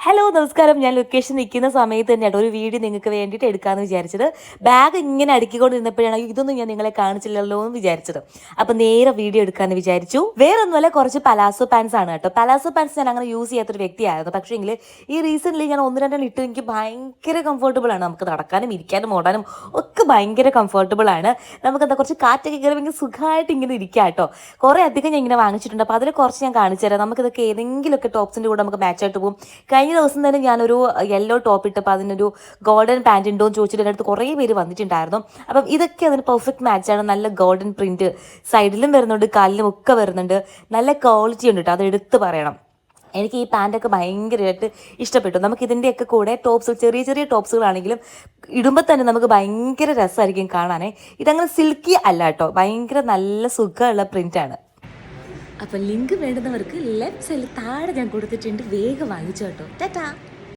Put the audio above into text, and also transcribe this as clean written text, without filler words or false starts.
Hello നമസ്കാരം. ഞാൻ location നിൽക്കുന്ന സമയത്ത് തന്നെയാണ് ഒരു വീഡിയോ നിങ്ങൾക്ക് വേണ്ടിയിട്ട് എടുക്കാമെന്ന് വിചാരിച്ചത്. ബാഗ് ഇങ്ങനെ അടുക്കിക്കൊണ്ടിരുന്നപ്പോഴാണ് ഇതൊന്നും ഞാൻ നിങ്ങളെ കാണിച്ചില്ലല്ലോ എന്ന് വിചാരിച്ചത്. അപ്പം നേരെ വീഡിയോ എടുക്കാമെന്ന് വിചാരിച്ചു. വേറൊന്നുമല്ല, കുറച്ച് പലാസോ പാൻസ് ആണ് കേട്ടോ. പലാസോ പാൻസ് ഞാൻ അങ്ങനെ യൂസ് ചെയ്യാത്തൊരു വ്യക്തിയായിരുന്നു. പക്ഷേങ്കിൽ ഈ റീസെൻ്റ്ലി ഞാൻ ഒന്ന് രണ്ടെണ്ണം ഇട്ട് എനിക്ക് ഭയങ്കര കംഫർട്ടബിൾ ആണ്. നമുക്ക് നടക്കാനും ഇരിക്കാനും ഓടാനും ഒക്കെ ഭയങ്കര കംഫർട്ടബിൾ ആണ്. നമുക്കെന്താ കുറച്ച് കാറ്റൊക്കെ കയറി ഭയങ്കര സുഖമായിട്ട് ഇങ്ങനെ ഇരിക്കാം കേട്ടോ. കുറേ അധികം ഞാൻ ഇങ്ങനെ വാങ്ങിച്ചിട്ടുണ്ട്. അപ്പോൾ അതിൽ കുറച്ച് ഞാൻ കാണിച്ചു തരാം. നമുക്കിതൊക്കെ ഏതെങ്കിലുമൊക്കെ ടോപ്സിൻ്റെ കൂടെ നമുക്ക് മാച്ചായിട്ട് പോകും. കഴിഞ്ഞ ദിവസം തന്നെ ഞാനൊരു യെല്ലോ ടോപ്പ് ഇട്ടപ്പോൾ അതിനൊരു ഗോൾഡൻ പാൻറ് ഉണ്ടോ എന്ന് ചോദിച്ചിട്ട് എൻ്റെ അടുത്ത് കുറേ പേര് വന്നിട്ടുണ്ടായിരുന്നു. അപ്പം ഇതൊക്കെ അതിന് പെർഫെക്റ്റ് മാച്ചാണ്. നല്ല ഗോൾഡൻ പ്രിൻറ്റ് സൈഡിലും വരുന്നുണ്ട്, കാലിലും ഒക്കെ വരുന്നുണ്ട്. നല്ല ക്വാളിറ്റി ഉണ്ട് കേട്ടോ, അത് എടുത്ത് പറയണം. എനിക്ക് ഈ പാൻറ്റൊക്കെ ഭയങ്കരമായിട്ട് ഇഷ്ടപ്പെട്ടു. നമുക്ക് ഇതിൻ്റെയൊക്കെ കൂടെ ടോപ്സ്, ചെറിയ ചെറിയ ടോപ്സുകളാണെങ്കിലും ഇടുമ്പോൾ തന്നെ നമുക്ക് ഭയങ്കര രസമായിരിക്കും കാണാനേ. ഇതങ്ങനെ സിൽക്കി അല്ല കേട്ടോ, ഭയങ്കര നല്ല സുഖമുള്ള പ്രിൻ്റാണ്. അപ്പോൾ ലിങ്ക് വേണ്ടുന്നവർക്ക് ലെഫ്റ്റ് സൈഡിൽ താഴെ ഞാൻ കൊടുത്തിട്ടുണ്ട്, വേഗം വാങ്ങിച്ചു കേട്ടോ. ടാറ്റാ.